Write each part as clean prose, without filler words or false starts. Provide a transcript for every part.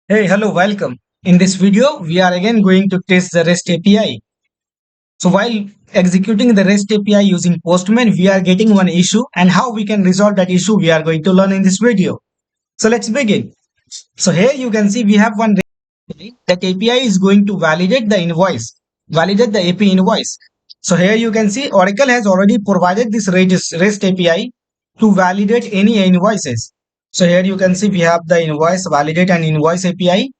Hey, hello, welcome. In this video, we are again going to test the REST API. So while executing the REST API using Postman, we are getting one issue, and how we can resolve that issue we are going to learn in this video. So let's begin. So here you can see we have one that API is going to validate the invoice, validate the AP invoice. So here you can see Oracle has already provided this REST API to validate any invoices. So here you can see we have the invoice validate and invoice API.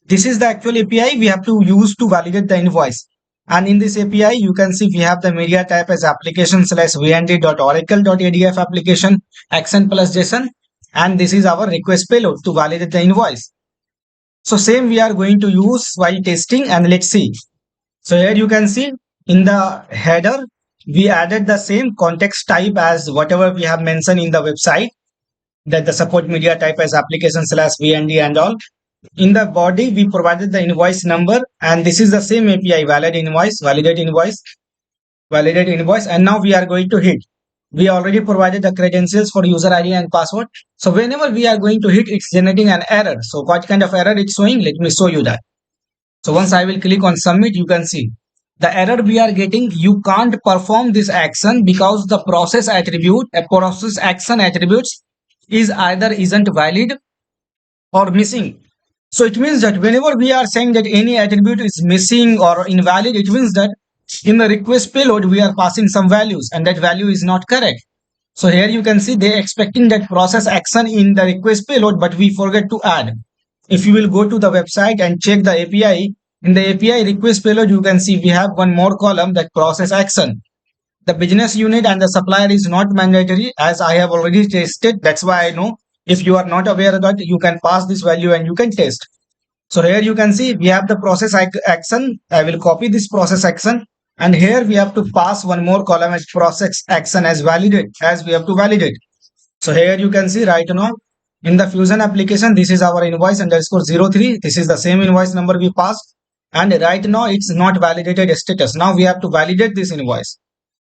This is the actual API we have to use to validate the invoice. And in this API, you can see we have the media type as application slash vnd.oracle.adf application action plus JSON. And this is our request payload to validate the invoice. So same we are going to use while testing, and let's see. So here you can see in the header, we added the same context type as whatever we have mentioned in the website, that the support media type as application slash vnd and all. In the body, we provided the invoice number, and this is the same API validate invoice, and now we are going to hit. We already provided the credentials for user ID and password. So whenever we are going to hit, it's generating an error. So what kind of error it's showing? Let me show you that. So once I will click on submit, you can see the error we are getting. You can't perform this action because the process action attributes is either isn't valid or missing. So it means that whenever we are saying that any attribute is missing or invalid, it means that in the request payload, we are passing some values and that value is not correct. So here you can see they expecting that process action in the request payload, but we forget to add. If you will go to the website and check the API, in the API request payload, you can see we have one more column, that process action. The business unit and the supplier is not mandatory, as I have already tested. That's why I know. If you are not aware of that, you can pass this value and you can test. So here you can see we have the process action. I will copy this process action, and here we have to pass one more column as process action as validate, as we have to validate. So here you can see right now in the Fusion application, this is our invoice underscore 03. This is the same invoice number we passed, and right now it's not validated status. Now we have to validate this invoice.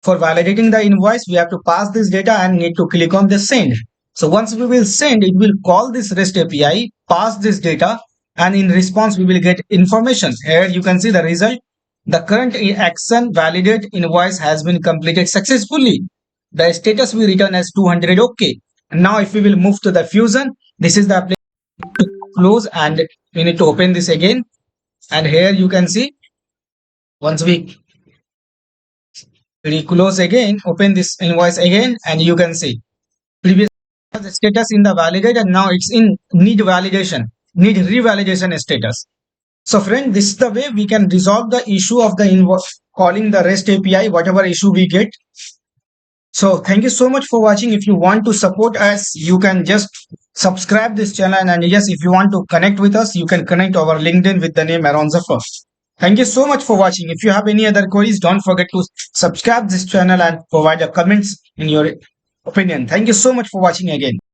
For validating the invoice, we have to pass this data and need to click on the send. So once we will send, it will call this REST API, pass this data, and in response, we will get information. Here you can see the result. The current action validate invoice has been completed successfully. The status we return as 200 OK. And now if we will move to the Fusion, this is the application to close, and we need to open this again. And here you can see once we close again, open this invoice again, and you can see previous the status in the validate, and now it's in need revalidation status. So friend, this is the way we can resolve the issue of the invoice calling the REST API, whatever issue we get. So thank you so much for watching. If you want to support us, you can just subscribe this channel, and yes, if you want to connect with us, you can connect over LinkedIn with the name Aaron Zafar. Thank you so much for watching. If you have any other queries, don't forget to subscribe this channel and provide your comments in your opinion. Thank you so much for watching again.